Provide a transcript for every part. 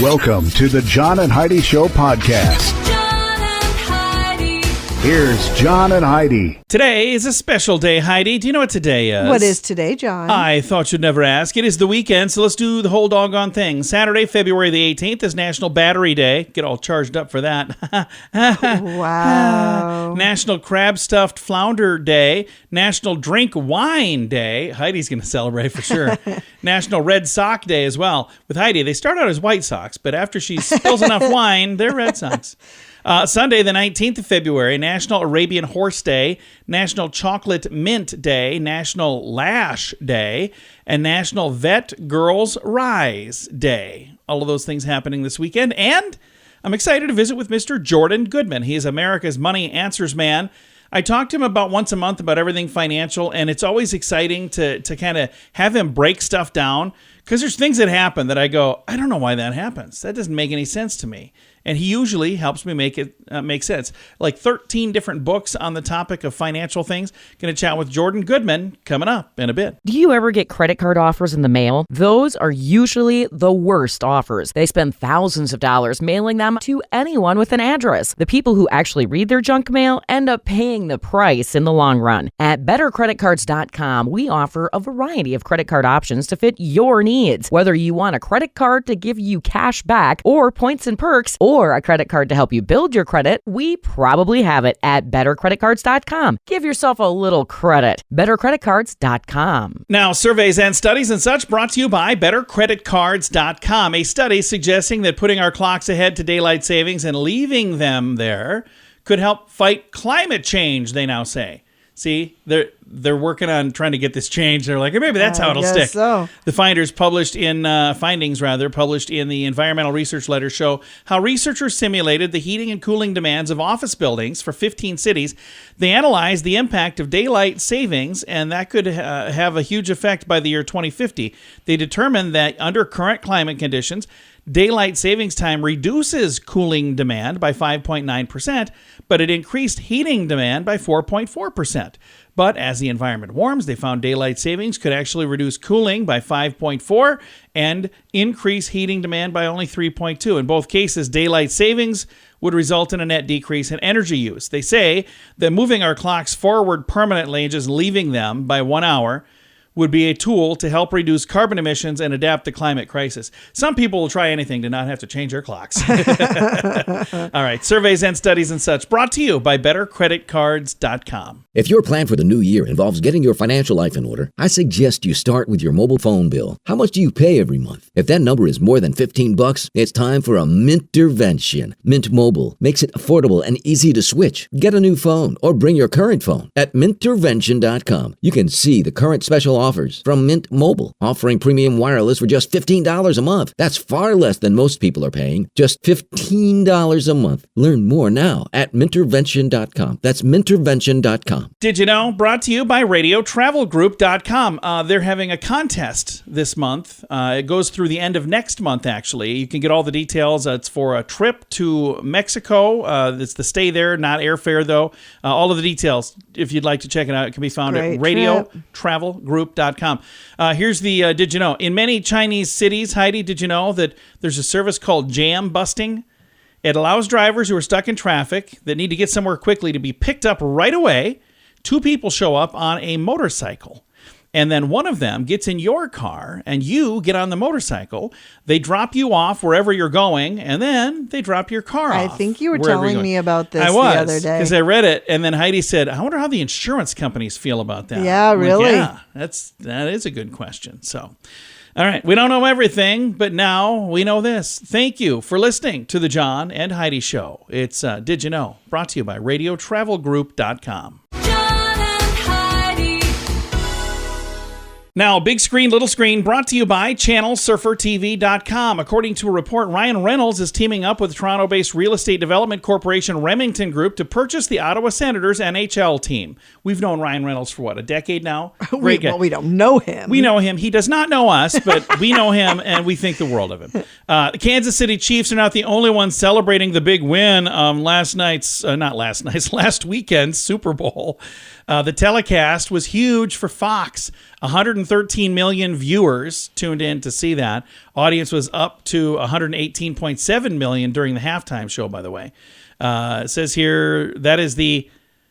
Welcome to the John and Heidi Show podcast. John and Heidi. Here's John and Heidi. Today is a special day, Heidi. Do you know what today is? What is today, John? I thought you'd never ask. It is the weekend, so let's do the whole doggone thing. Saturday, February the 18th is National Battery Day. Get all charged up for that. Wow. National Crab Stuffed Flounder Day. National Drink Wine Day. Heidi's going to celebrate for sure. National Red Sock Day as well. With Heidi, they start out as White Sox, but after she spills enough wine, they're Red Sox. Sunday, the 19th of February, National Arabian Horse Day, National Chocolate Mint Day, National Lash Day, and National Vet Girls Rise Day. All of those things happening this weekend. And I'm excited to visit with Mr. Jordan Goodman. He is America's Money Answers Man. I talk to him about once a month about everything financial, and it's always exciting to kind of have him break stuff down because there's things that happen that I go, I don't know why that happens. That doesn't make any sense to me. And he usually helps me make it make sense. Like 13 different books on the topic of financial things. Going to chat with Jordan Goodman coming up in a bit. Do you ever get credit card offers in the mail? Those are usually the worst offers. They spend thousands of dollars mailing them to anyone with an address. The people who actually read their junk mail end up paying the price in the long run. At bettercreditcards.com, we offer a variety of credit card options to fit your needs. Whether you want a credit card to give you cash back or points and perks, or a credit card to help you build your credit, we probably have it at bettercreditcards.com. Give yourself a little credit. bettercreditcards.com. Now, surveys and studies and such brought to you by bettercreditcards.com. A study suggesting that putting our clocks ahead to daylight savings and leaving them there could help fight climate change, they now say. See, they're working on trying to get this changed. They're like, maybe that's how it'll stick. So. The findings published in the Environmental Research Letter show how researchers simulated the heating and cooling demands of office buildings for 15 cities. They analyzed the impact of daylight savings, and that could have a huge effect by the year 2050. They determined that under current climate conditions, daylight savings time reduces cooling demand by 5.9%, but it increased heating demand by 4.4%. But as the environment warms, they found daylight savings could actually reduce cooling by 5.4% and increase heating demand by only 3.2%. In both cases, daylight savings would result in a net decrease in energy use. They say that moving our clocks forward permanently and just leaving them by 1 hour would be a tool to help reduce carbon emissions and adapt the climate crisis. Some people will try anything to not have to change their clocks. All right, surveys and studies and such brought to you by bettercreditcards.com. If your plan for the new year involves getting your financial life in order, I suggest you start with your mobile phone bill. How much do you pay every month? If that number is more than $15, it's time for a Mintervention. Mint Mobile makes it affordable and easy to switch. Get a new phone or bring your current phone. At Mintervention.com, you can see the current special offers from Mint Mobile, offering premium wireless for just $15 a month. That's far less than most people are paying, just $15 a month. Learn more now at Mintervention.com. That's Mintervention.com. Did you know? Brought to you by RadioTravelGroup.com. They're having a contest this month. It goes through the end of next month, actually. You can get all the details. It's for a trip to Mexico. It's the stay there, not airfare, though. All of the details, if you'd like to check it out, it can be found at RadioTravelGroup.com. Here's the did you know? In many Chinese cities, Heidi, did you know that there's a service called jam busting? It allows drivers who are stuck in traffic that need to get somewhere quickly to be picked up right away. 2 people show up on a motorcycle, and then one of them gets in your car, and you get on the motorcycle. They drop you off wherever you're going, and then they drop your car off. I think you were telling me about this the other day. Because I read it, and then Heidi said, I wonder how the insurance companies feel about that. Yeah, really? Yeah, that is a good question. So, all right, we don't know everything, but now we know this. Thank you for listening to the John and Heidi Show. It's Did You Know? Brought to you by RadioTravelGroup.com. Now, big screen, little screen, brought to you by ChannelSurferTV.com. According to a report, Ryan Reynolds is teaming up with Toronto-based real estate development corporation Remington Group to purchase the Ottawa Senators NHL team. We've known Ryan Reynolds for, a decade now? We don't know him. We know him. He does not know us, but we know him, and we think the world of him. The Kansas City Chiefs are not the only ones celebrating the big win last weekend's Super Bowl. The telecast was huge for Fox. 113 million viewers tuned in to see that. Audience was up to 118.7 million during the halftime show, by the way. It says here that is the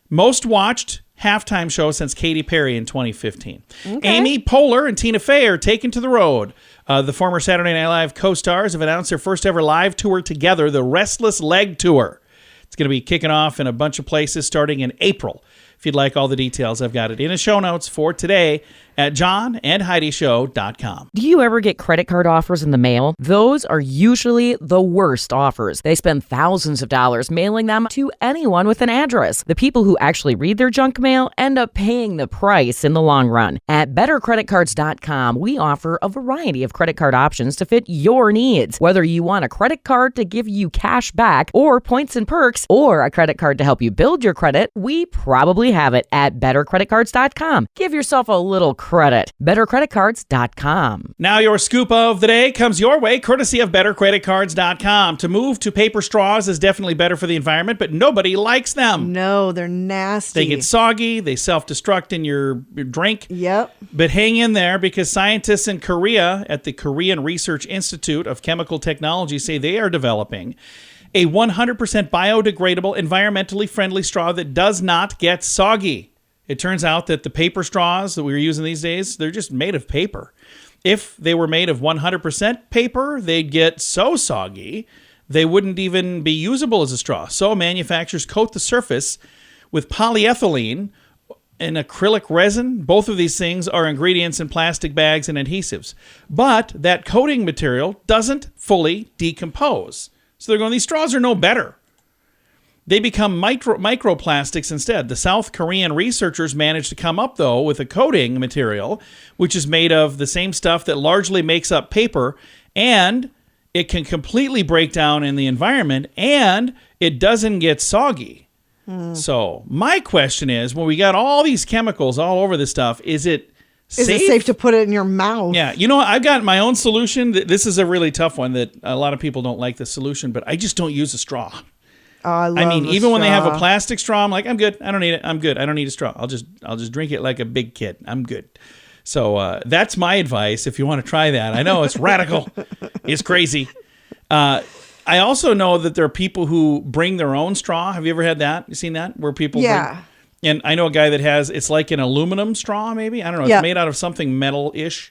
most watched halftime show since Katy Perry in 2015. Okay. Amy Poehler and Tina Fey are taken to the road. The former Saturday Night Live co-stars have announced their first ever live tour together, the Restless Leg Tour. It's going to be kicking off in a bunch of places starting in April. If you'd like all the details, I've got it in the show notes for today at johnandheidishow.com. Do you ever get credit card offers in the mail? Those are usually the worst offers. They spend thousands of dollars mailing them to anyone with an address. The people who actually read their junk mail end up paying the price in the long run. At bettercreditcards.com, we offer a variety of credit card options to fit your needs. Whether you want a credit card to give you cash back or points and perks, or a credit card to help you build your credit, we probably have it at bettercreditcards.com. Give yourself a little credit. bettercreditcards.com. Now your scoop of the day comes your way courtesy of bettercreditcards.com. To move to paper straws is definitely better for the environment, but nobody likes them. No, they're nasty. They get soggy, they self-destruct in your drink. Yep. But hang in there, because scientists in Korea at the Korean Research Institute of Chemical Technology say they are developing a 100% biodegradable, environmentally friendly straw that does not get soggy. It turns out that the paper straws that we're using these days, they're just made of paper. If they were made of 100% paper, they'd get so soggy, they wouldn't even be usable as a straw. So manufacturers coat the surface with polyethylene and acrylic resin. Both of these things are ingredients in plastic bags and adhesives. But that coating material doesn't fully decompose. So they're going, these straws are no better. They become microplastics instead. The South Korean researchers managed to come up, though, with a coating material, which is made of the same stuff that largely makes up paper, and it can completely break down in the environment, and it doesn't get soggy. So my question is, when we got all these chemicals all over this stuff, is it safe to put it in your mouth? Yeah. You know what? I've got my own solution. This is a really tough one that a lot of people don't like the solution, but I just don't use a straw. Oh, I love the even when they have a straw. plastic straw, I'm like, I'm good. I don't need it. I'm good. I don't need a straw. I'll just drink it like a big kid. I'm good. So that's my advice if you want to try that. I know it's radical. It's crazy. I also know that there are people who bring their own straw. Have you ever had that? You seen that? Where people bring... And I know a guy that has, it's like an aluminum straw, maybe? I don't know. It's made out of something metal-ish.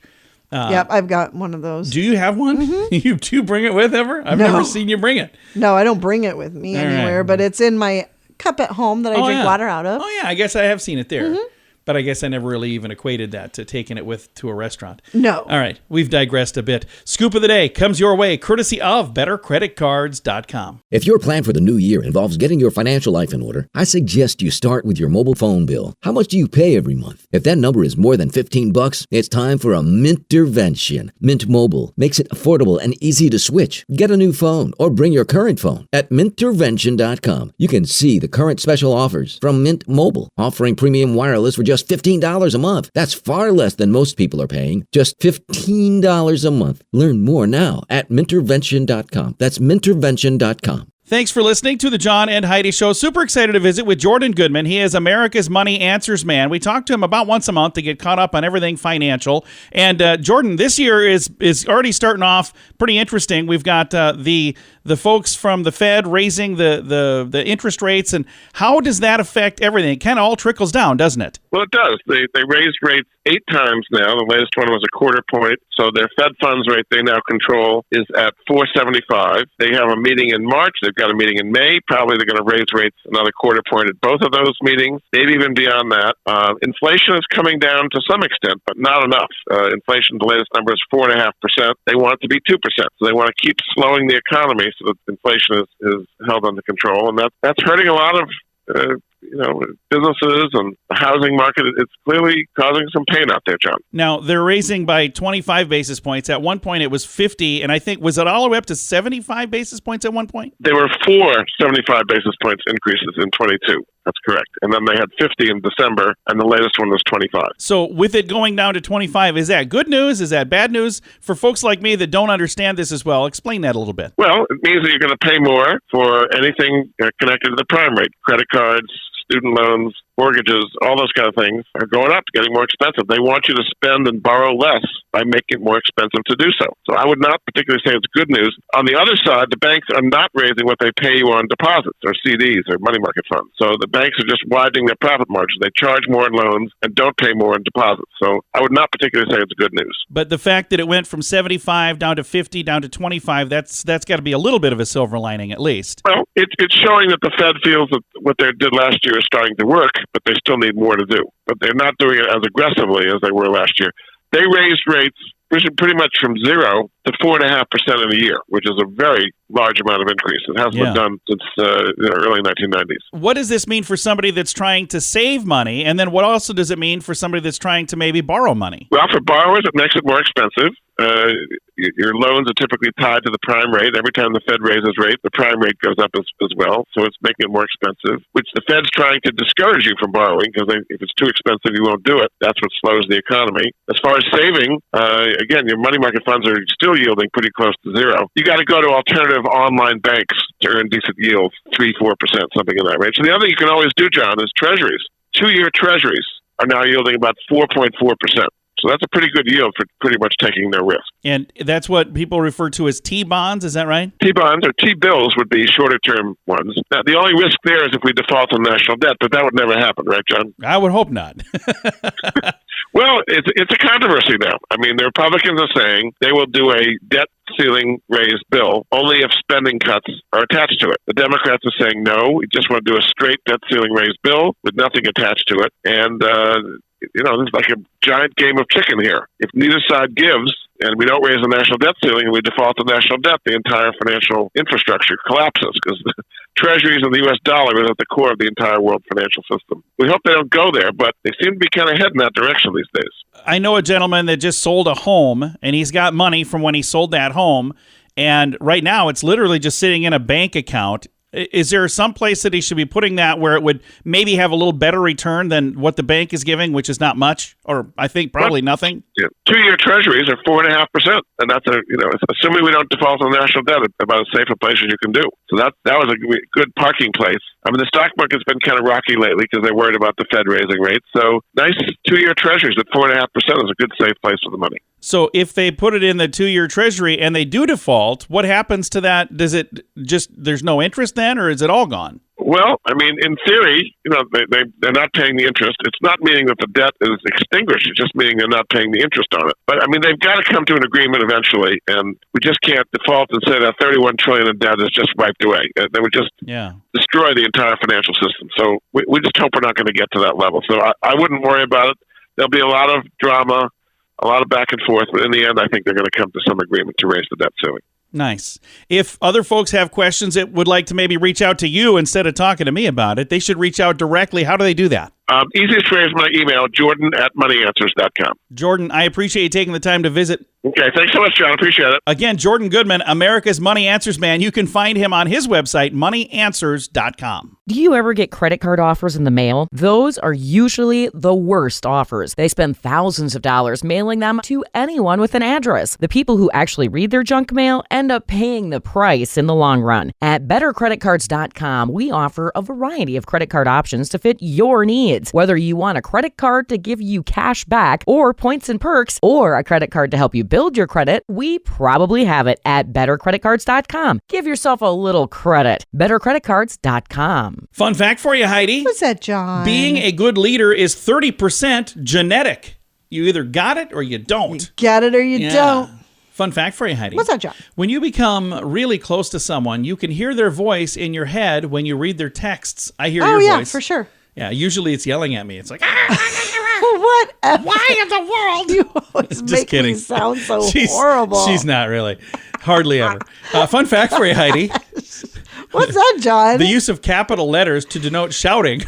Yep, I've got one of those. Do you have one? Mm-hmm. You do bring it with ever? I've never seen you bring it. No, I don't bring it with me anywhere, but it's in my cup at home that I drink water out of. Oh, yeah. I guess I have seen it there. Mm-hmm. But I guess I never really even equated that to taking it to a restaurant. No. All right. We've digressed a bit. Scoop of the day comes your way courtesy of bettercreditcards.com. If your plan for the new year involves getting your financial life in order, I suggest you start with your mobile phone bill. How much do you pay every month? If that number is more than $15, it's time for a Mintervention. Mint Mobile makes it affordable and easy to switch. Get a new phone or bring your current phone. At Mintervention.com, you can see the current special offers from Mint Mobile, offering premium wireless for just $15 a month. That's far less than most people are paying. Just $15 a month. Learn more now at Mintervention.com. That's Mintervention.com. Thanks for listening to the John and Heidi Show. Super excited to visit with Jordan Goodman. He is America's Money Answers man. We talk to him about once a month to get caught up on everything financial. And Jordan, this year is already starting off pretty interesting. We've got the folks from the Fed raising the interest rates, and how does that affect everything? It kind of all trickles down, doesn't it? Well, it does. They raised rates 8 times now. The latest one was a quarter point. So their Fed funds rate they now control is at 4.75. They have a meeting in March. They've got a meeting in May. Probably they're going to raise rates another quarter point at both of those meetings, maybe even beyond that. Inflation is coming down to some extent, but not enough. Inflation, the latest number is 4.5%. They want it to be 2%. So they want to keep slowing the economy so that inflation is held under control. And that's hurting a lot of businesses and the housing market. It's clearly causing some pain out there, John. Now, they're raising by 25 basis points. At one point, it was 50, and I think, was it all the way up to 75 basis points at one point? There were 4 75 basis points increases in 22. That's correct. And then they had 50 in December, and the latest one was 25. So with it going down to 25, is that good news? Is that bad news? For folks like me that don't understand this as well, explain that a little bit. Well, it means that you're going to pay more for anything connected to the prime rate. Credit cards, student loans, mortgages, all those kind of things are going up, getting more expensive. They want you to spend and borrow less by making it more expensive to do so. So I would not particularly say it's good news. On the other side, the banks are not raising what they pay you on deposits or CDs or money market funds. So the banks are just widening their profit margins. They charge more in loans and don't pay more in deposits. So I would not particularly say it's good news. But the fact that it went from 75 down to 50 down to 25, that's got to be a little bit of a silver lining at least. Well, it's showing that the Fed feels that what they did last year is starting to work, but they still need more to do. But they're not doing it as aggressively as they were last year. They raised rates pretty much from 0 to 4.5% in a year, which is a very large amount of increase. It hasn't been done since the early 1990s. What does this mean for somebody that's trying to save money? And then what also does it mean for somebody that's trying to maybe borrow money? Well, for borrowers, it makes it more expensive. Your loans are typically tied to the prime rate. Every time the Fed raises rates, the prime rate goes up as well. So it's making it more expensive, which the Fed's trying to discourage you from borrowing because if it's too expensive, you won't do it. That's what slows the economy. As far as saving, again, your money market funds are still yielding pretty close to 0. You got to go to alternative online banks to earn decent yields, 3-4%, something in that range. So the other thing you can always do, John, is treasuries. 2-year treasuries are now yielding about 4.4%. So that's a pretty good yield for pretty much taking their risk. And that's what people refer to as T-bonds, is that right? T-bonds or T-bills would be shorter-term ones. Now, the only risk there is if we default on national debt, but that would never happen, right, John? I would hope not. Well, it's a controversy now. I mean, the Republicans are saying they will do a debt ceiling raised bill only if spending cuts are attached to it. The Democrats are saying, no, we just want to do a straight debt ceiling raised bill with nothing attached to it. And, there's like a giant game of chicken here. If neither side gives, and we don't raise the national debt ceiling and we default the national debt, the entire financial infrastructure collapses because the treasuries and the U.S. dollar is at the core of the entire world financial system. We hope they don't go there, but they seem to be kind of heading that direction these days. I know a gentleman that just sold a home, and he's got money from when he sold that home, and right now it's literally just sitting in a bank account. Is there some place that he should be putting that where it would maybe have a little better return than what the bank is giving, which is not much, or I think probably nothing? Yeah. 2-year treasuries are 4.5%, and that's assuming we don't default on national debt, about as safe a place as you can do. So that was a good parking place. I mean, the stock market's been kind of rocky lately because they're worried about the Fed raising rates. So nice 2-year treasuries at 4.5% is a good safe place for the money. So if they put it in the 2-year treasury and they do default, what happens to that? Does it just, there's no interest then, or is it all gone? Well, I mean, in theory, they're not paying the interest. It's not meaning that the debt is extinguished. It's just meaning they're not paying the interest on it. But, I mean, they've got to come to an agreement eventually, and we just can't default and say that $31 trillion in debt is just wiped away. They would just destroy the entire financial system. So we just hope we're not going to get to that level. So I wouldn't worry about it. There'll be a lot of drama, a lot of back and forth, but in the end, I think they're going to come to some agreement to raise the debt ceiling. Nice. If other folks have questions that would like to maybe reach out to you instead of talking to me about it, they should reach out directly. How do they do that? Easiest way is my email, jordan@moneyanswers.com. Jordan, I appreciate you taking the time to visit. Okay, thanks so much, John. Appreciate it. Again, Jordan Goodman, America's Money Answers Man. You can find him on his website, moneyanswers.com. Do you ever get credit card offers in the mail? Those are usually the worst offers. They spend thousands of dollars mailing them to anyone with an address. The people who actually read their junk mail end up paying the price in the long run. At bettercreditcards.com, we offer a variety of credit card options to fit your needs. Whether you want a credit card to give you cash back or points and perks, or a credit card to help you build your credit, we probably have it at bettercreditcards.com. Give yourself a little credit. bettercreditcards.com. Fun fact for you, Heidi. What's that, John? Being a good leader is 30% genetic. You either got it or you don't. You get it or you don't. Fun fact for you, Heidi. What's that, John? When you become really close to someone, you can hear their voice in your head when you read their texts. I hear your voice. Oh, yeah, for sure. Yeah, usually it's yelling at me. It's like, whatever. Why in the world? You always Just make kidding. me sound so horrible. She's not really. Hardly ever. Fun fact for you, Heidi. What's that, John? The use of capital letters to denote shouting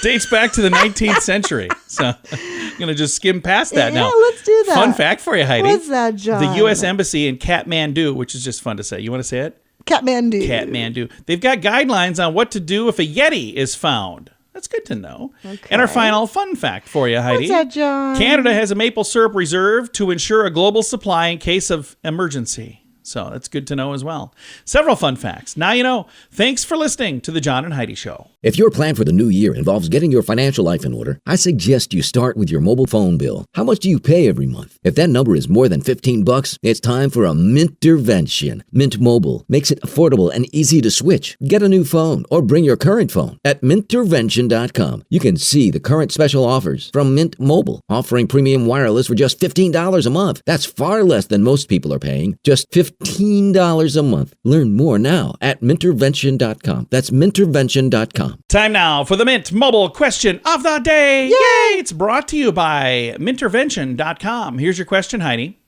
dates back to the 19th century. So I'm going to just skim past that now. Yeah, let's do that. Fun fact for you, Heidi. What's that, John? The U.S. Embassy in Kathmandu, which is just fun to say. You want to say it? Kathmandu. Kathmandu. They've got guidelines on what to do if a Yeti is found. That's good to know. Okay. And our final fun fact for you, Heidi. What's that, John? Canada has a maple syrup reserve to ensure a global supply in case of emergency. So that's good to know as well. Several fun facts. Now you know. Thanks for listening to The John and Heidi Show. If your plan for the new year involves getting your financial life in order, I suggest you start with your mobile phone bill. How much do you pay every month? If that number is more than $15, it's time for a Mintervention. Mint Mobile makes it affordable and easy to switch. Get a new phone or bring your current phone. At Mintervention.com, you can see the current special offers from Mint Mobile, offering premium wireless for just $15 a month. That's far less than most people are paying. Just $15 a month. Learn more now at Mintervention.com. That's Mintervention.com. Time now for the Mint Mobile question of the day. Yay! It's brought to you by Mintervention.com. Here's your question, Heidi.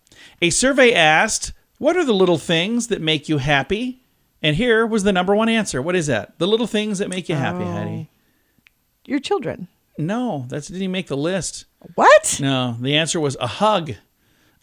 A survey asked, what are the little things that make you happy? And here was the number one answer. What is that? The little things that make you happy, Heidi. Your children. No, that didn't even make the list. What? No, the answer was a hug.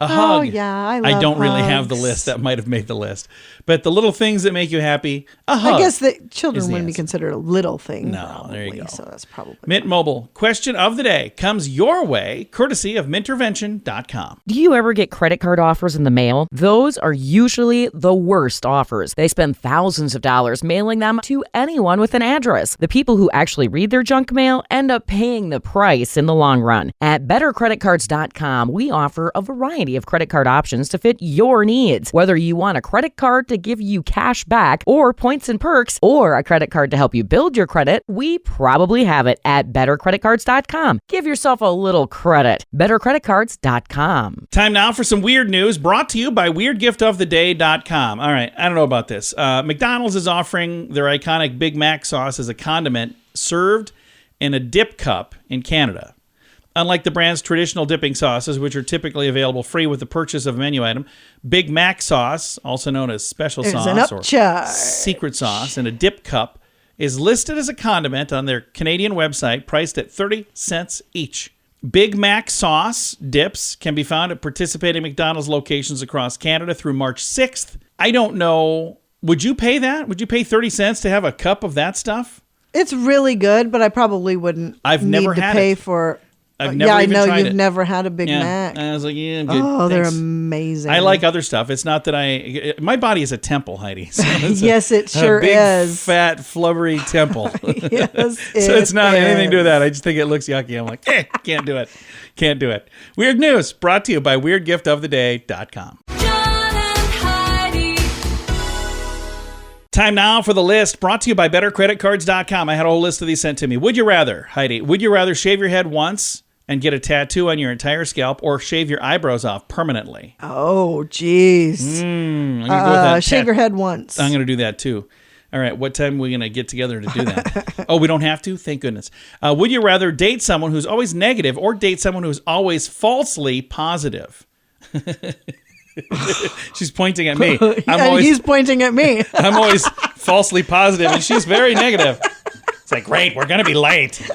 A Oh, hug. yeah, I love I don't really have the hugs. list. That might have made the list. But the little things that make you happy, a hug. I guess that is children the wouldn't be answer. considered a little thing. No, there you probably, go. So that's probably Mint Mobile question of the day comes your way, courtesy of Mintervention.com. Do you ever get credit card offers in the mail? Those are usually the worst offers. They spend thousands of dollars mailing them to anyone with an address. The people who actually read their junk mail end up paying the price in the long run. At bettercreditcards.com, we offer a variety of credit card options to fit your needs. Whether you want a credit card to give you cash back or points and perks, or a credit card to help you build your credit, we probably have it at bettercreditcards.com. Give yourself a little credit. bettercreditcards.com. Time now for some weird news brought to you by weirdgiftoftheday.com. All right, I don't know about this. McDonald's is offering their iconic Big Mac sauce as a condiment served in a dip cup in Canada. Unlike the brand's traditional dipping sauces, which are typically available free with the purchase of a menu item, Big Mac sauce, also known as special There's an sauce or upcharge. secret sauce in a dip cup, is listed as a condiment on their Canadian website, priced at 30 cents each. Big Mac sauce dips can be found at participating McDonald's locations across Canada through March 6th. I don't know. Would you pay that? Would you pay 30 cents to have a cup of that stuff? It's really good, but I probably wouldn't I've need never to had pay it. for. I've never yeah, even I know tried you've it. never had a Big Yeah. Mac. I was like, yeah, I'm good. Oh, they're Thanks. amazing. I like other stuff. It's not that my body is a temple, Heidi. So it's Yes, it sure a big, is. fat, flubbery temple. Yes, So it's not anything to do with is. that. I just think it looks yucky. I'm like, can't do it. Can't do it. Weird news brought to you by weirdgiftoftheday.com. John and Heidi. Time now for the list brought to you by bettercreditcards.com. I had a whole list of these sent to me. Would you rather, Heidi, would you rather shave your head once and get a tattoo on your entire scalp, or shave your eyebrows off permanently? Oh, jeez. I'm gonna go with that. Shave your head once. I'm going to do that too. All right, what time are we going to get together to do that? Oh, we don't have to? Thank goodness. Would you rather date someone who's always negative or date someone who's always falsely positive? She's pointing at me. He's pointing at me. I'm always falsely positive, and she's very negative. It's like, great, we're going to be late.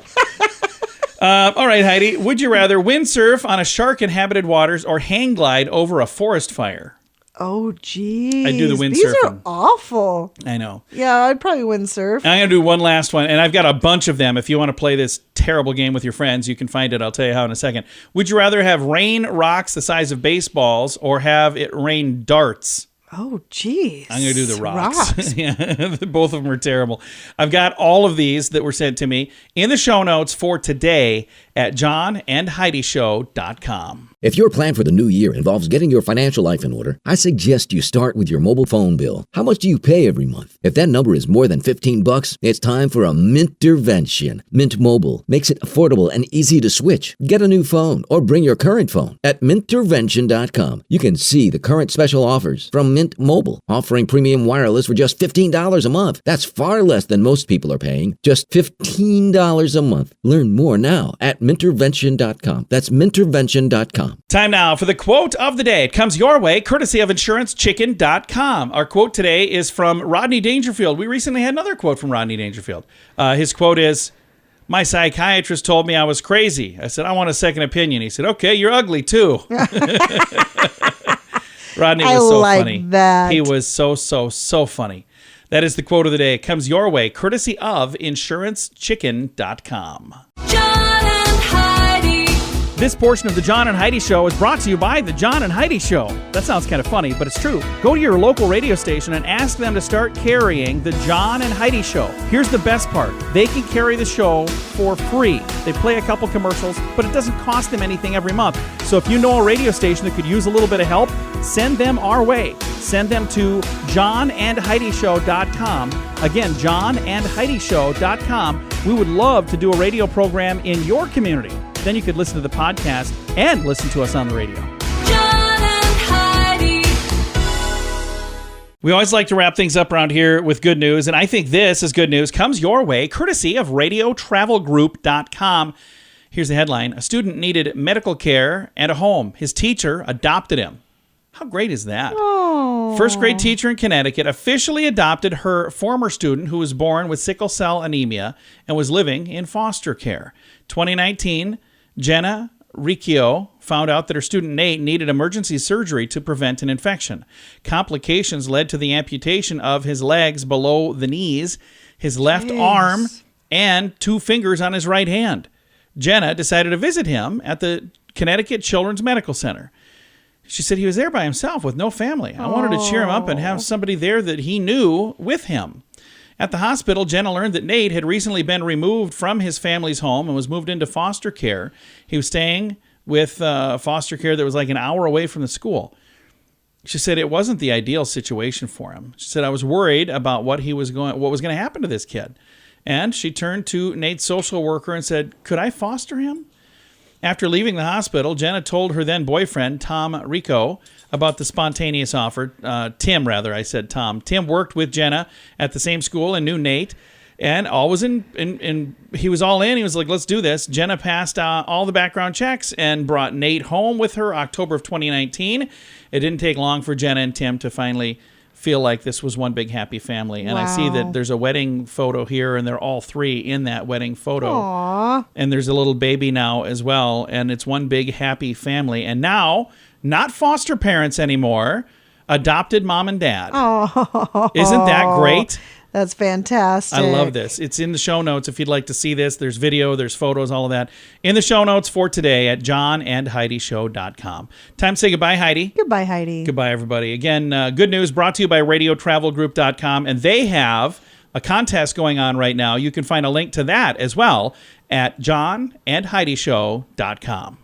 All right, Heidi, would you rather windsurf on a shark-inhabited waters or hang glide over a forest fire? Oh, geez. I do the These are windsurfing. awful. I know. Yeah, I'd probably windsurf. I'm going to do one last one, and I've got a bunch of them. If you want to play this terrible game with your friends, you can find it. I'll tell you how in a second. Would you rather have rain rocks the size of baseballs or have it rain darts? Oh, geez. I'm going to do the rocks. Yeah, both of them are terrible. I've got all of these that were sent to me in the show notes for today at johnandheidishow.com. If your plan for the new year involves getting your financial life in order, I suggest you start with your mobile phone bill. How much do you pay every month? If that number is more than $15, it's time for a Mintervention. Mint Mobile makes it affordable and easy to switch. Get a new phone or bring your current phone. At Mintervention.com, you can see the current special offers from Mint Mobile, offering premium wireless for just $15 a month. That's far less than most people are paying. Just $15 a month. Learn more now at Mintervention.com. That's Mintervention.com. Time now for the quote of the day. It comes your way, courtesy of InsuranceChicken.com. Our quote today is from Rodney Dangerfield. We recently had another quote from Rodney Dangerfield. His quote is, "My psychiatrist told me I was crazy. I said, I want a second opinion." He said, "Okay, you're ugly too." Rodney was so like funny. that. He was so funny. That is the quote of the day. It comes your way, courtesy of InsuranceChicken.com. John and Heidi. This portion of the John and Heidi Show is brought to you by the John and Heidi Show. That sounds kind of funny, but it's true. Go to your local radio station and ask them to start carrying the John and Heidi Show. Here's the best part. They can carry the show for free. They play a couple commercials, but it doesn't cost them anything every month. So if you know a radio station that could use a little bit of help, send them our way. Send them to johnandheidishow.com. Again, johnandheidishow.com. We would love to do a radio program in your community. Then you could listen to the podcast and listen to us on the radio. John and Heidi. We always like to wrap things up around here with good news, and I think this is good news. Comes your way courtesy of radiotravelgroup.com. Here's the headline. A student needed medical care and a home. His teacher adopted him. How great is that? Oh. First grade teacher in Connecticut officially adopted her former student who was born with sickle cell anemia and was living in foster care. 2019, Jenna Riccio found out that her student Nate needed emergency surgery to prevent an infection. Complications led to the amputation of his legs below the knees, his left arm, and 2 fingers on his right hand. Jenna decided to visit him at the Connecticut Children's Medical Center. She said he was there by himself with no family. I wanted to cheer him up and have somebody there that he knew with him. At the hospital, Jenna learned that Nate had recently been removed from his family's home and was moved into foster care. He was staying with foster care that was like an hour away from the school. She said it wasn't the ideal situation for him. She said, I was worried about what was going to happen to this kid. And she turned to Nate's social worker and said, could I foster him? After leaving the hospital, Jenna told her then boyfriend, Tom Rico, about the spontaneous offer. Tim Tim worked with Jenna at the same school and knew Nate. And all was he was all in. He was like, let's do this. Jenna passed all the background checks and brought Nate home with her October of 2019. It didn't take long for Jenna and Tim to finally feel like this was one big happy family. And I see that there's a wedding photo here, and they're all 3 in that wedding photo. Aww. And there's a little baby now as well, and it's one big happy family. And now, not foster parents anymore, adopted mom and dad. Oh. Isn't that great? That's fantastic. I love this. It's in the show notes if you'd like to see this. There's video, there's photos, all of that in the show notes for today at johnandheidishow.com. Time to say goodbye, Heidi. Goodbye, Heidi. Goodbye, everybody. Again, good news brought to you by radiotravelgroup.com, and they have a contest going on right now. You can find a link to that as well at johnandheidishow.com.